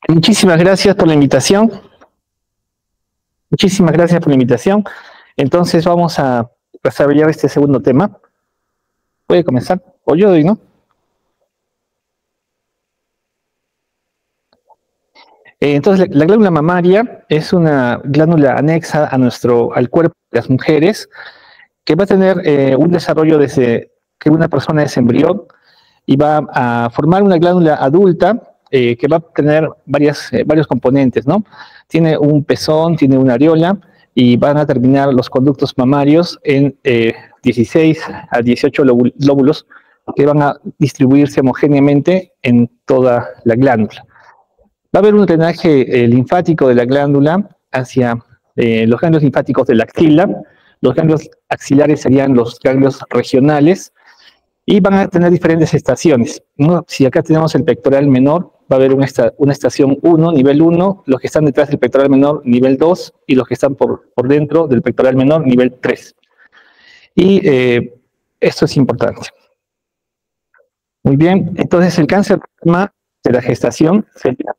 Muchísimas gracias por la invitación. Muchísimas gracias por la invitación. Entonces vamos a desarrollar este segundo tema. Puede comenzar, o yo doy, ¿no? Entonces la glándula mamaria es una glándula anexa al cuerpo de las mujeres que va a tener un desarrollo desde que una persona es embrión y va a formar una glándula adulta que va a tener varios componentes, ¿no? Tiene un pezón, tiene una areola y van a terminar los conductos mamarios en 16 a 18 lóbulos que van a distribuirse homogéneamente en toda la glándula. Va a haber un drenaje linfático de la glándula hacia los ganglios linfáticos de la axila. Los ganglios axilares serían los ganglios regionales y van a tener diferentes estaciones, ¿no? Si acá tenemos el pectoral menor, va a haber una estación 1, nivel 1, los que están detrás del pectoral menor, nivel 2, y los que están por dentro del pectoral menor, nivel 3. Y esto es importante. Muy bien, entonces el cáncer de mama de la gestación sería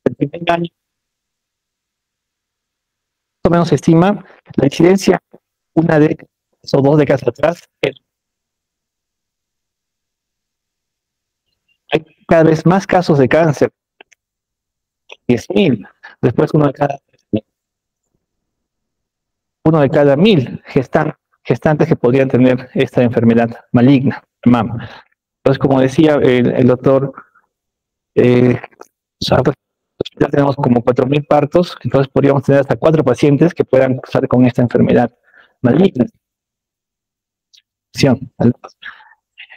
el primer año. Más o menos se estima la incidencia una década o 2 décadas atrás. Hay cada vez más casos de cáncer, 10.000, después uno de cada 1.000 gestantes que podrían tener esta enfermedad maligna, mama. Entonces, como decía el doctor, ya tenemos como 4.000 partos, entonces podríamos tener hasta 4 pacientes que puedan cursar con esta enfermedad maligna.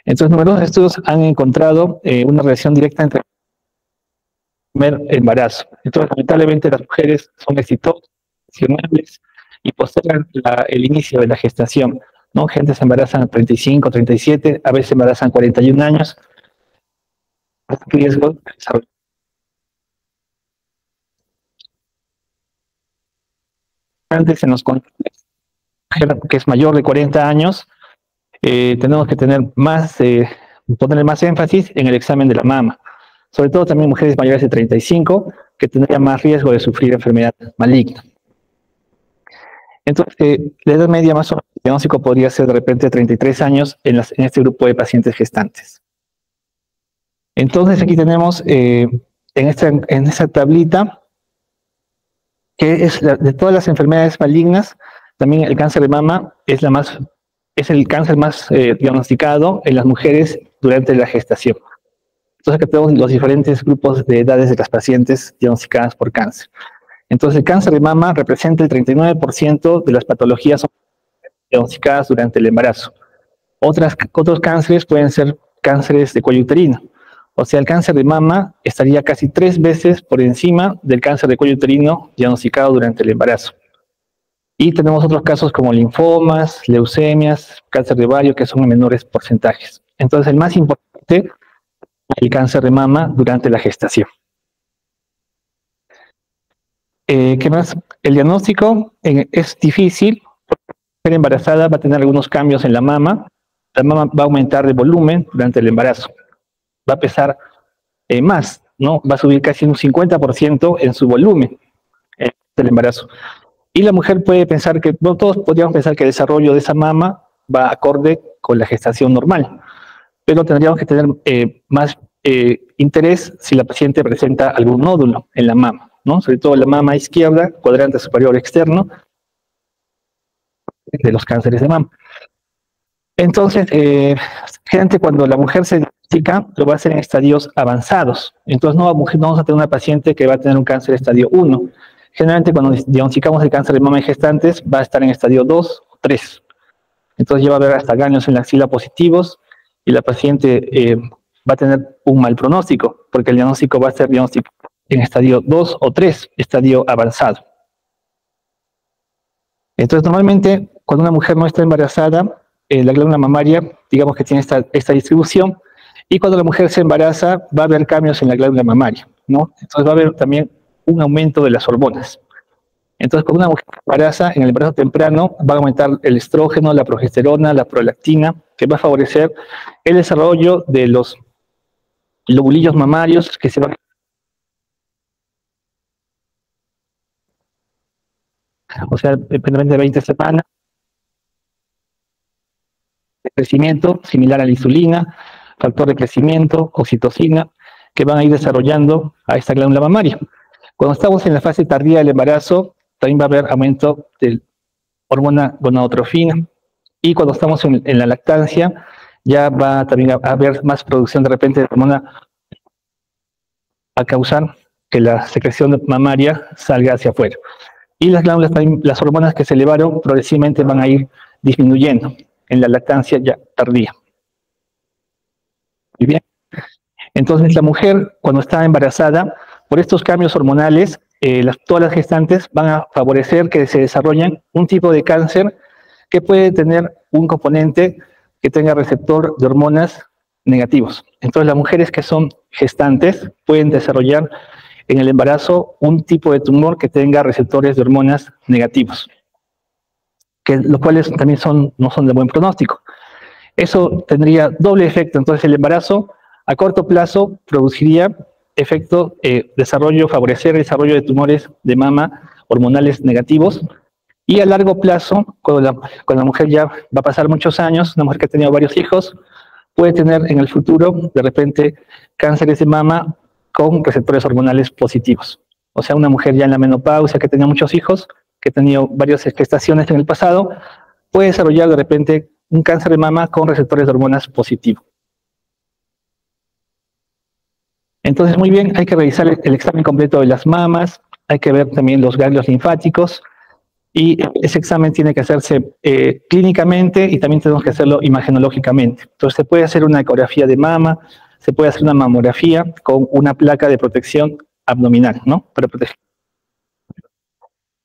Entonces, numerosos estudios han encontrado una relación directa entre el primer embarazo. Entonces, lamentablemente, las mujeres son exitosas, funcionables y postergan el inicio de la gestación, ¿no? Gente se embarazan a 35, 37, a veces se embarazan a 41 años. Riesgo de desarrollo. Antes en los controles, que es mayor de 40 años, tenemos que tener poner más énfasis en el examen de la mama. Sobre todo también mujeres mayores de 35, que tendrían más riesgo de sufrir enfermedad maligna. Entonces, la edad media más o menos el diagnóstico podría ser de repente 33 años en este grupo de pacientes gestantes. Entonces, aquí tenemos en esta tablita, que es de todas las enfermedades malignas, también el cáncer de mama es el cáncer más diagnosticado en las mujeres durante la gestación. Entonces, aquí tenemos los diferentes grupos de edades de las pacientes diagnosticadas por cáncer. Entonces, el cáncer de mama representa el 39% de las patologías diagnosticadas durante el embarazo. Otros cánceres pueden ser cánceres de cuello uterino. O sea, el cáncer de mama estaría casi 3 veces por encima del cáncer de cuello uterino diagnosticado durante el embarazo. Y tenemos otros casos como linfomas, leucemias, cáncer de ovario, que son en menores porcentajes. Entonces, el más importante es el cáncer de mama durante la gestación. ¿Qué más? El diagnóstico es difícil. La mujer embarazada va a tener algunos cambios en la mama. La mama va a aumentar de volumen durante el embarazo. Va a pesar más, ¿no? Va a subir casi un 50% en su volumen del embarazo. Y la mujer puede pensar que, no, todos podríamos pensar que el desarrollo de esa mama va acorde con la gestación normal, pero tendríamos que tener más interés si la paciente presenta algún nódulo en la mama, ¿no? Sobre todo la mama izquierda, cuadrante superior externo, de los cánceres de mama. Entonces, generalmente cuando la mujer se diagnostica, lo va a hacer en estadios avanzados. Entonces, no vamos a tener una paciente que va a tener un cáncer de estadio 1. Generalmente, cuando diagnosticamos el cáncer de mama en gestantes, va a estar en estadio 2 o 3. Entonces, ya va a haber hasta ganglios en la axila positivos y la paciente va a tener un mal pronóstico, porque el diagnóstico va a ser diagnóstico en estadio 2 o 3, estadio avanzado. Entonces, normalmente, cuando una mujer no está embarazada, la glándula mamaria, digamos que tiene esta distribución, y cuando la mujer se embaraza, va a haber cambios en la glándula mamaria, ¿no? Entonces va a haber también un aumento de las hormonas. Entonces, cuando una mujer se embaraza, en el embarazo temprano, va a aumentar el estrógeno, la progesterona, la prolactina, que va a favorecer el desarrollo de los lobulillos mamarios que se van, o sea, dependiendo de 20 semanas, de crecimiento, similar a la insulina, factor de crecimiento, oxitocina, que van a ir desarrollando a esta glándula mamaria. Cuando estamos en la fase tardía del embarazo, también va a haber aumento de hormona gonadotrofina, y cuando estamos en la lactancia, ya va también a haber más producción de repente de hormona a causar que la secreción mamaria salga hacia afuera. Y las glándulas, las hormonas que se elevaron progresivamente van a ir disminuyendo en la lactancia ya tardía. Muy bien. Entonces la mujer cuando está embarazada, por estos cambios hormonales, todas las gestantes van a favorecer que se desarrollen un tipo de cáncer que puede tener un componente que tenga receptor de hormonas negativos. Entonces las mujeres que son gestantes pueden desarrollar en el embarazo un tipo de tumor que tenga receptores de hormonas negativos, los cuales también no son de buen pronóstico. Eso tendría doble efecto. Entonces el embarazo a corto plazo produciría efecto favorecer el desarrollo de tumores de mama hormonales negativos, y a largo plazo, cuando la mujer ya va a pasar muchos años, una mujer que ha tenido varios hijos, puede tener en el futuro, de repente, cánceres de mama con receptores hormonales positivos. O sea, una mujer ya en la menopausia que tenía muchos hijos, que ha tenido varias gestaciones en el pasado, puede desarrollar de repente un cáncer de mama con receptores de hormonas positivos. Entonces, muy bien, hay que revisar el examen completo de las mamas, hay que ver también los ganglios linfáticos, y ese examen tiene que hacerse clínicamente, y también tenemos que hacerlo imagenológicamente. Entonces se puede hacer una ecografía de mama, se puede hacer una mamografía con una placa de protección abdominal, ¿no? Para proteger.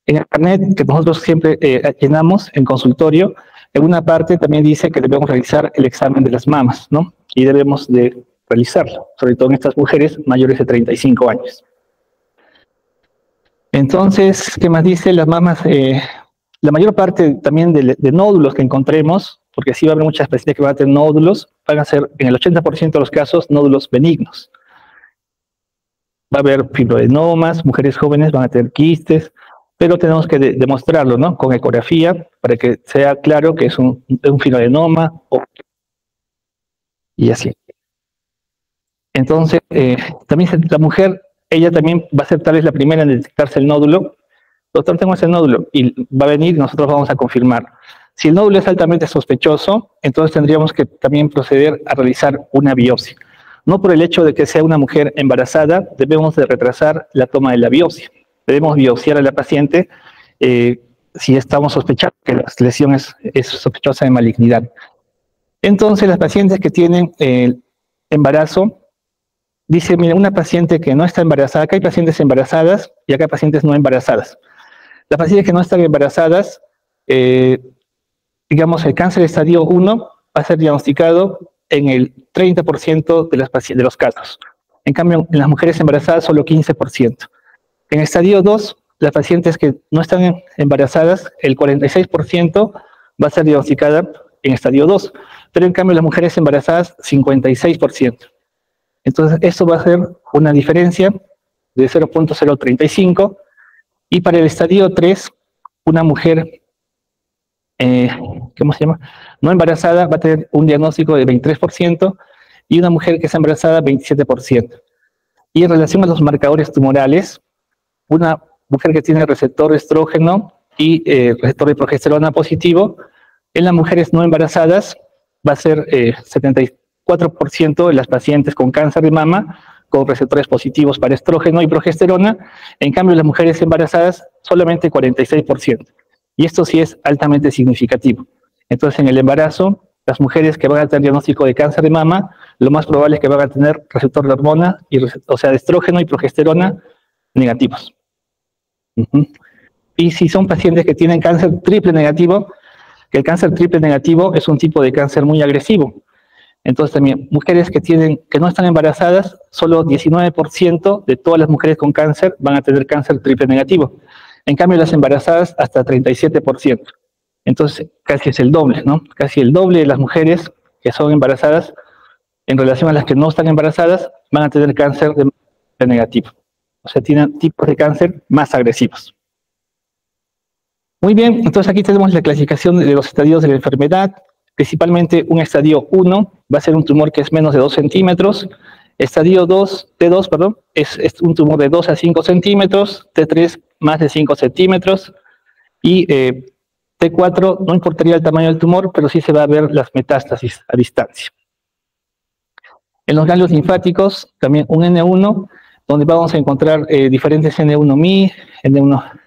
En el carnet que nosotros siempre llenamos en consultorio, en una parte también dice que debemos realizar el examen de las mamas, ¿no? Y debemos de realizarlo, sobre todo en estas mujeres mayores de 35 años. Entonces, ¿qué más dice? Las mamas, la mayor parte también de nódulos que encontremos, porque sí va a haber muchas pacientes que van a tener nódulos, van a ser en el 80% de los casos nódulos benignos. Va a haber fibroadenomas, mujeres jóvenes van a tener quistes, pero tenemos que demostrarlo, ¿no? Con ecografía, para que sea claro que es un fibroadenoma, y así. Entonces, también la mujer, ella también va a ser tal vez la primera en detectarse el nódulo. Doctor, tengo ese nódulo, y va a venir y nosotros vamos a confirmar. Si el nódulo es altamente sospechoso, entonces tendríamos que también proceder a realizar una biopsia. No por el hecho de que sea una mujer embarazada, debemos de retrasar la toma de la biopsia. Debemos biopsiar a la paciente si estamos sospechando que la lesión es sospechosa de malignidad. Entonces, las pacientes que tienen embarazo, dice, mira, una paciente que no está embarazada, acá hay pacientes embarazadas y acá hay pacientes no embarazadas. Las pacientes que no están embarazadas, digamos, el cáncer estadio 1 va a ser diagnosticado en el 30% de los casos. En cambio, en las mujeres embarazadas, solo 15%. En estadio 2, las pacientes que no están embarazadas, el 46% va a ser diagnosticada en estadio 2. Pero en cambio, las mujeres embarazadas, 56%. Entonces, esto va a ser una diferencia de 0.035, y para el estadio 3, una mujer, ¿cómo se llama? No embarazada va a tener un diagnóstico de 23%, y una mujer que está embarazada, 27%. Y en relación a los marcadores tumorales, una mujer que tiene receptor de estrógeno y receptor de progesterona positivo, en las mujeres no embarazadas va a ser 74% de las pacientes con cáncer de mama con receptores positivos para estrógeno y progesterona. En cambio, las mujeres embarazadas, solamente 46%. Y esto sí es altamente significativo. Entonces, en el embarazo, las mujeres que van a tener diagnóstico de cáncer de mama, lo más probable es que van a tener receptor de hormona, o sea, de estrógeno y progesterona negativos. Y si son pacientes que tienen cáncer triple negativo, que el cáncer triple negativo es un tipo de cáncer muy agresivo. Entonces también, mujeres que no están embarazadas, solo 19% de todas las mujeres con cáncer van a tener cáncer triple negativo. En cambio, las embarazadas, hasta 37%. Entonces, casi es el doble, ¿no? Casi el doble de las mujeres que son embarazadas en relación a las que no están embarazadas, van a tener cáncer de mama negativo. O sea, tienen tipos de cáncer más agresivos. Muy bien, entonces aquí tenemos la clasificación de los estadios de la enfermedad. Principalmente un estadio 1 va a ser un tumor que es menos de 2 centímetros. Estadio 2, T2, perdón, es un tumor de 2 a 5 centímetros. T3, más de 5 centímetros. Y T4, no importaría el tamaño del tumor, pero sí se va a ver las metástasis a distancia. En los ganglios linfáticos, también un N1, donde vamos a encontrar diferentes N1-Mi, N1.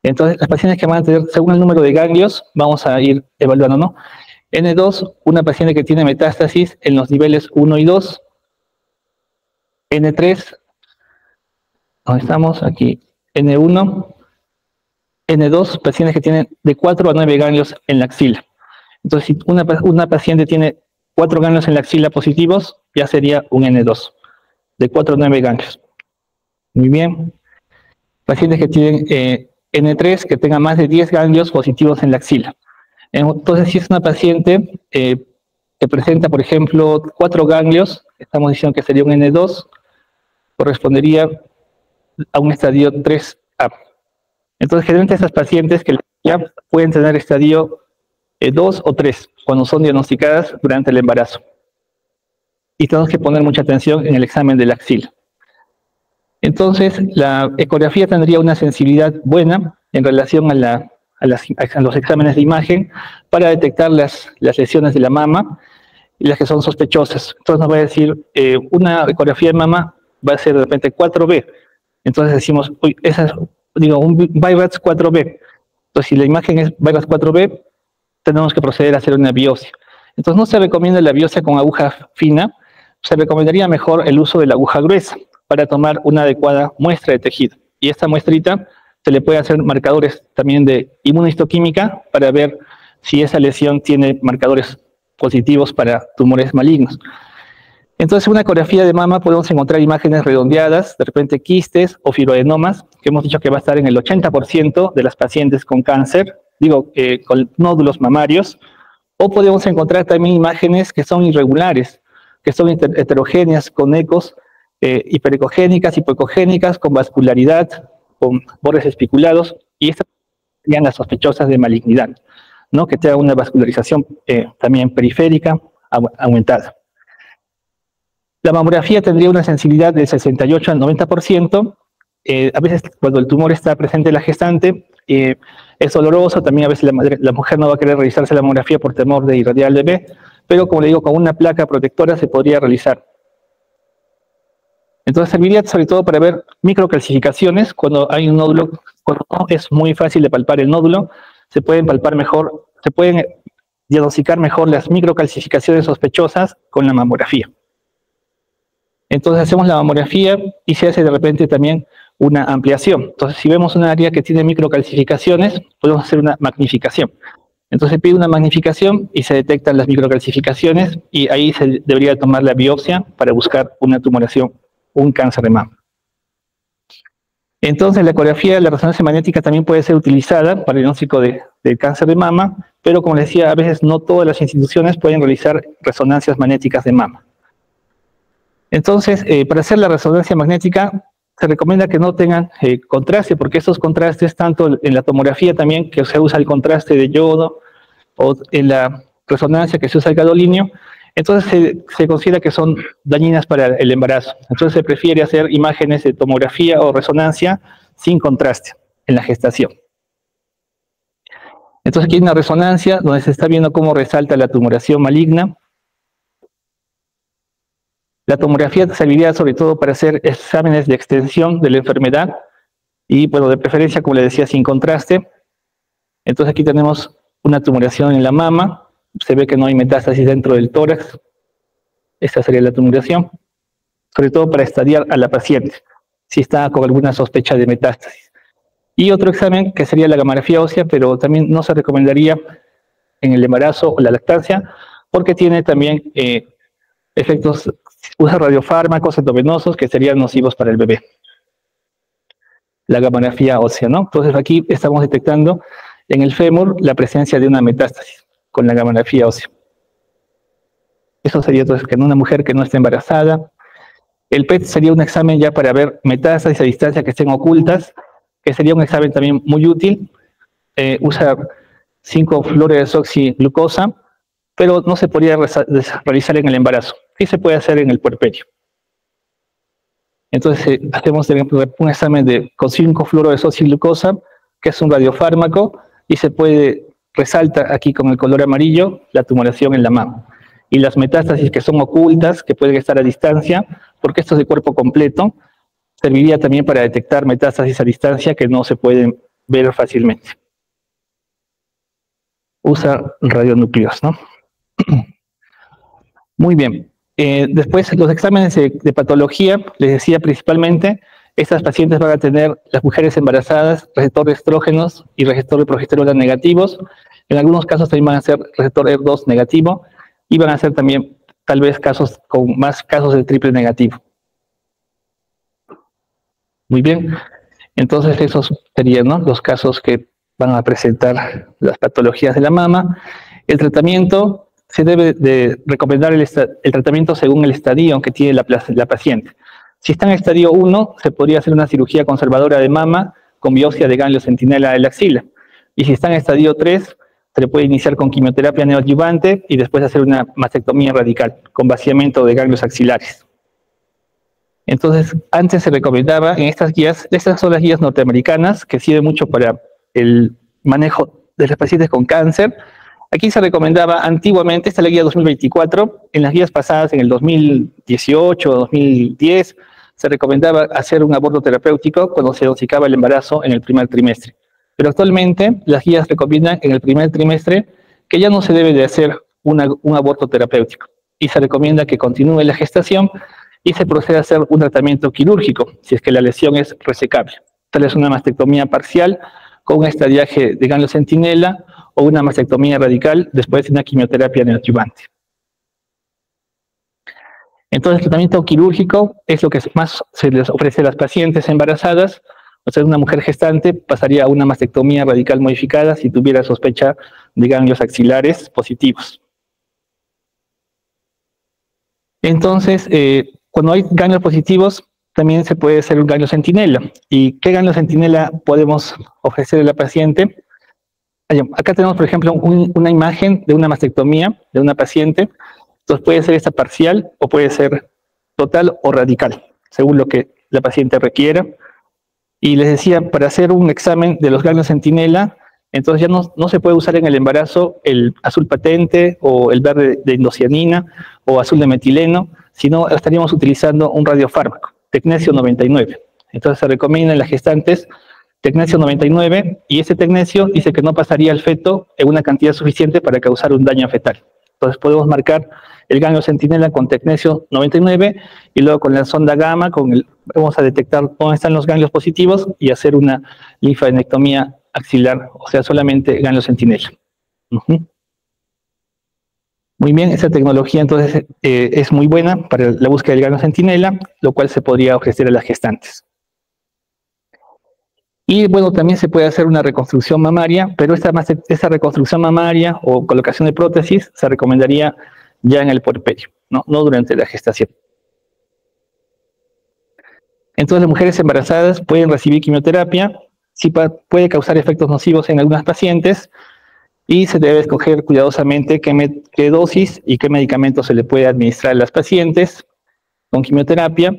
Entonces, las pacientes que van a tener, según el número de ganglios, vamos a ir evaluando, ¿no? N2, una paciente que tiene metástasis en los niveles 1 y 2. N3, ¿dónde estamos? Aquí. N1. N2, pacientes que tienen de 4 a 9 ganglios en la axila. Entonces, si una paciente tiene 4 ganglios en la axila positivos, ya sería un N2, de 4 a 9 ganglios. Muy bien. Pacientes que tienen N3, que tengan más de 10 ganglios positivos en la axila. Entonces, si es una paciente que presenta, por ejemplo, 4 ganglios, estamos diciendo que sería un N2, correspondería a un estadio 3A. Entonces, generalmente esas pacientes que ya pueden tener estadio 2 o 3 cuando son diagnosticadas durante el embarazo. Y tenemos que poner mucha atención en el examen de la axila. Entonces, la ecografía tendría una sensibilidad buena en relación a los exámenes de imagen para detectar las lesiones de la mama y las que son sospechosas. Entonces nos va a decir, una ecografía de mama va a ser de repente 4B. Entonces decimos, uy, un BI-RADS 4B. Entonces, si la imagen es BI-RADS 4B, tenemos que proceder a hacer una biopsia. Entonces, no se recomienda la biopsia con aguja fina, se recomendaría mejor el uso de la aguja gruesa para tomar una adecuada muestra de tejido. Y esta muestrita se le puede hacer marcadores también de inmunohistoquímica para ver si esa lesión tiene marcadores positivos para tumores malignos. Entonces, en una ecografía de mama podemos encontrar imágenes redondeadas, de repente quistes o fibroadenomas, que hemos dicho que va a estar en el 80% de las pacientes con cáncer, con nódulos mamarios, o podemos encontrar también imágenes que son irregulares, que son heterogéneas, con ecos hiperecogénicas, hipoecogénicas, con vascularidad, con bordes espiculados, y estas serían las sospechosas de malignidad, ¿no? Que tenga una vascularización también periférica aumentada. La mamografía tendría una sensibilidad del 68 al 90%. A veces cuando el tumor está presente en la gestante, es doloroso. También a veces la mujer no va a querer realizarse la mamografía por temor de irradiar al bebé, pero como le digo, con una placa protectora se podría realizar. Entonces serviría sobre todo para ver microcalcificaciones cuando hay un nódulo. Cuando no es muy fácil de palpar el nódulo, se pueden palpar mejor, se pueden diagnosticar mejor las microcalcificaciones sospechosas con la mamografía. Entonces hacemos la mamografía y se hace de repente también una ampliación. Entonces, si vemos un área que tiene microcalcificaciones, podemos hacer una magnificación. Entonces se pide una magnificación y se detectan las microcalcificaciones y ahí se debería tomar la biopsia para buscar una tumoración, un cáncer de mama. Entonces la ecografía, la resonancia magnética también puede ser utilizada para el diagnóstico del cáncer de mama, pero como les decía, a veces no todas las instituciones pueden realizar resonancias magnéticas de mama. Entonces, para hacer la resonancia magnética, se recomienda que no tengan contraste, porque estos contrastes, tanto en la tomografía también, que se usa el contraste de yodo, o en la resonancia que se usa el gadolinio, entonces se considera que son dañinas para el embarazo. Entonces se prefiere hacer imágenes de tomografía o resonancia sin contraste en la gestación. Entonces aquí hay una resonancia donde se está viendo cómo resalta la tumoración maligna. La tomografía serviría sobre todo para hacer exámenes de extensión de la enfermedad y, bueno, de preferencia, como le decía, sin contraste. Entonces aquí tenemos una tumoración en la mama, se ve que no hay metástasis dentro del tórax. Esta sería la tumoración, sobre todo para estadiar a la paciente, si está con alguna sospecha de metástasis. Y otro examen que sería la gamografía ósea, pero también no se recomendaría en el embarazo o la lactancia, porque tiene también efectos, usa radiofármacos endovenosos que serían nocivos para el bebé. La gamografía ósea, ¿no? Entonces aquí estamos detectando en el fémur la presencia de una metástasis con la gamografía ósea. Eso sería entonces que en una mujer que no esté embarazada. El PET sería un examen ya para ver metástasis a distancia que estén ocultas, que sería un examen también muy útil. Usa 5-fluorodesoxiglucosa, pero no se podría realizar en el embarazo. Sí se puede hacer en el puerperio. Entonces hacemos un examen con 5-fluorodesoxiglucosa, que es un radiofármaco, y resalta aquí con el color amarillo la tumoración en la mama. Y las metástasis que son ocultas, que pueden estar a distancia, porque esto es de cuerpo completo, serviría también para detectar metástasis a distancia que no se pueden ver fácilmente. Usa radionúcleos, ¿no? Muy bien. Después, los exámenes de patología, les decía principalmente, estas pacientes van a tener, las mujeres embarazadas, receptor de estrógenos y receptor de progesterona negativos. En algunos casos también van a ser receptor ER2 negativo y van a ser también, tal vez, casos con más casos de triple negativo. Muy bien. Entonces, esos serían, ¿no?, los casos que van a presentar las patologías de la mama. El tratamiento, se debe de recomendar el tratamiento según el estadio que tiene la paciente. Si está en estadio 1, se podría hacer una cirugía conservadora de mama con biopsia de ganglio centinela de la axila. Y si está en estadio 3, se le puede iniciar con quimioterapia neoadyuvante y después hacer una mastectomía radical con vaciamiento de ganglios axilares. Entonces, antes se recomendaba en estas guías, estas son las guías norteamericanas que sirven mucho para el manejo de los pacientes con cáncer. Aquí se recomendaba antiguamente, esta es la guía 2024, en las guías pasadas, en el 2018 o 2010, se recomendaba hacer un aborto terapéutico cuando se diagnosticaba el embarazo en el primer trimestre. Pero actualmente las guías recomiendan en el primer trimestre que ya no se debe de hacer un aborto terapéutico y se recomienda que continúe la gestación y se proceda a hacer un tratamiento quirúrgico si es que la lesión es resecable. Tal vez una mastectomía parcial con un estadiaje de ganglio centinela o una mastectomía radical después de una quimioterapia neoadyuvante. Entonces, el tratamiento quirúrgico es lo que más se les ofrece a las pacientes embarazadas. O sea, una mujer gestante pasaría a una mastectomía radical modificada si tuviera sospecha de ganglios axilares positivos. Entonces, cuando hay ganglios positivos, también se puede hacer un ganglio centinela. ¿Y qué ganglio centinela podemos ofrecer a la paciente? Acá tenemos, por ejemplo, una imagen de una mastectomía de una paciente. Entonces puede ser esta parcial o puede ser total o radical, según lo que la paciente requiera. Y les decía, para hacer un examen de los ganglios centinela, entonces ya no se puede usar en el embarazo el azul patente o el verde de indocianina o azul de metileno, sino estaríamos utilizando un radiofármaco, tecnesio 99. Entonces se recomienda en las gestantes tecnesio 99 y ese tecnesio dice que no pasaría al feto en una cantidad suficiente para causar un daño fetal. Entonces podemos marcar el ganglio centinela con tecnesio 99 y luego con la sonda gamma vamos a detectar dónde están los ganglios positivos y hacer una linfadenectomía axilar, o sea, solamente ganglio centinela. Muy bien, esa tecnología entonces es muy buena para la búsqueda del ganglio centinela, lo cual se podría ofrecer a las gestantes. Y bueno, también se puede hacer una reconstrucción mamaria, pero esta reconstrucción mamaria o colocación de prótesis se recomendaría ya en el puerperio, no durante la gestación. Entonces las mujeres embarazadas pueden recibir quimioterapia, sí puede causar efectos nocivos en algunas pacientes y se debe escoger cuidadosamente qué dosis y qué medicamentos se le puede administrar a las pacientes con quimioterapia.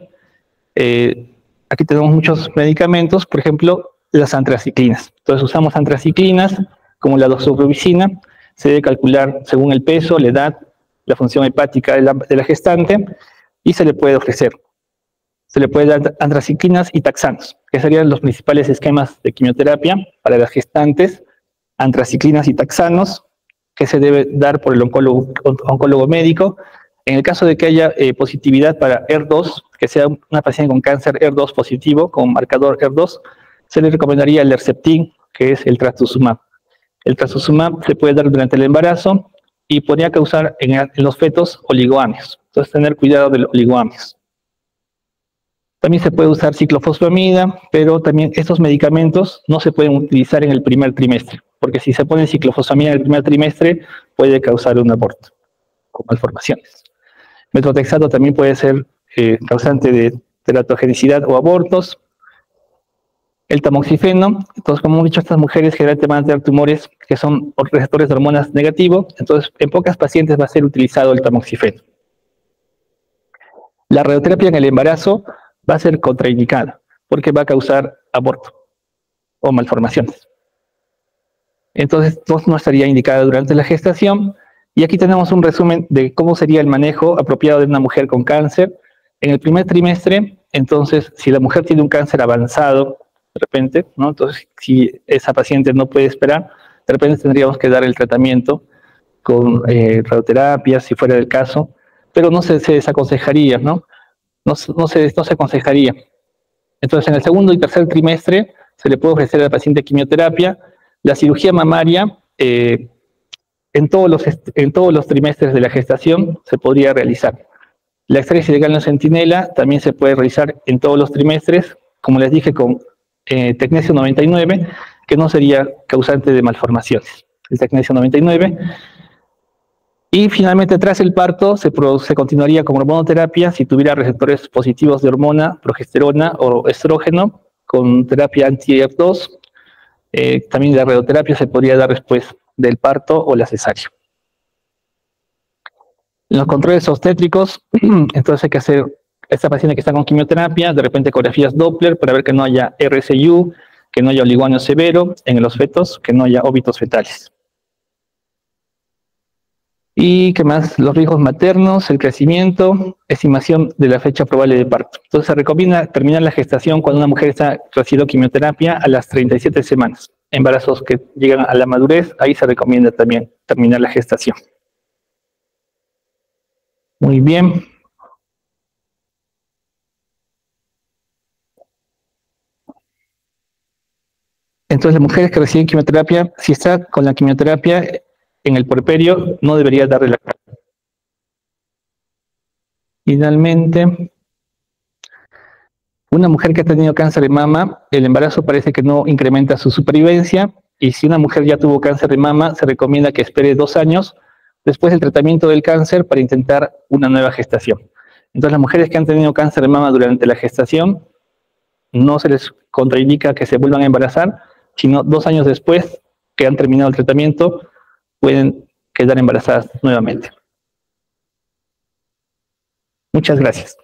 Aquí tenemos muchos medicamentos, por ejemplo, las antraciclinas. Entonces usamos antraciclinas como la doxorubicina. Se debe calcular según el peso, la edad, la función hepática de la gestante y se le puede ofrecer. Se le puede dar antraciclinas y taxanos, que serían los principales esquemas de quimioterapia para las gestantes, antraciclinas y taxanos, que se debe dar por el oncólogo médico. En el caso de que haya positividad para ER2, que sea una paciente con cáncer ER2 positivo, con marcador ER2, se le recomendaría el Herceptin, que es el trastuzumab. El trastuzumab se puede dar durante el embarazo y podría causar en los fetos oligoamios. Entonces, tener cuidado de los oligoamios. También se puede usar ciclofosfamida, pero también estos medicamentos no se pueden utilizar en el primer trimestre, porque si se pone ciclofosfamida en el primer trimestre, puede causar un aborto con malformaciones. Metotrexato también puede ser causante de teratogenicidad o abortos. El tamoxifeno, entonces como hemos dicho, estas mujeres generalmente van a tener tumores que son receptores de hormonas negativos, entonces en pocas pacientes va a ser utilizado el tamoxifeno. La radioterapia en el embarazo va a ser contraindicada porque va a causar aborto o malformaciones. Entonces no estaría indicada durante la gestación. Y aquí tenemos un resumen de cómo sería el manejo apropiado de una mujer con cáncer. En el primer trimestre, entonces, si la mujer tiene un cáncer avanzado, de repente, ¿no? Entonces, si esa paciente no puede esperar, de repente tendríamos que dar el tratamiento con radioterapia, si fuera el caso, pero no se desaconsejaría, ¿no? No se aconsejaría. Entonces, en el segundo y tercer trimestre se le puede ofrecer al paciente quimioterapia. La cirugía mamaria, en todos los trimestres de la gestación se podría realizar. La extracción de ganglio centinela también se puede realizar en todos los trimestres, como les dije, con tecnesio 99, que no sería causante de malformaciones. El tecnesio 99. Y finalmente, tras el parto, se continuaría con hormonoterapia si tuviera receptores positivos de hormona, progesterona o estrógeno, con terapia anti-ER2. También la radioterapia se podría dar después del parto o la cesárea. En los controles obstétricos, entonces hay que hacer esta paciente que está con quimioterapia, de repente ecografías Doppler para ver que no haya RSU, que no haya oligoanio severo en los fetos, que no haya óbitos fetales. Y qué más, los riesgos maternos, el crecimiento, estimación de la fecha probable de parto. Entonces se recomienda terminar la gestación cuando una mujer está recibiendo quimioterapia a las 37 semanas. Embarazos que llegan a la madurez, ahí se recomienda también terminar la gestación. Muy bien. Entonces, las mujeres que reciben quimioterapia, si está con la quimioterapia en el puerperio, no debería darle la carga. Finalmente, una mujer que ha tenido cáncer de mama, el embarazo parece que no incrementa su supervivencia, y si una mujer ya tuvo cáncer de mama, se recomienda que espere 2 años después del tratamiento del cáncer para intentar una nueva gestación. Entonces, las mujeres que han tenido cáncer de mama durante la gestación, no se les contraindica que se vuelvan a embarazar, sino 2 años después que han terminado el tratamiento, pueden quedar embarazadas nuevamente. Muchas gracias.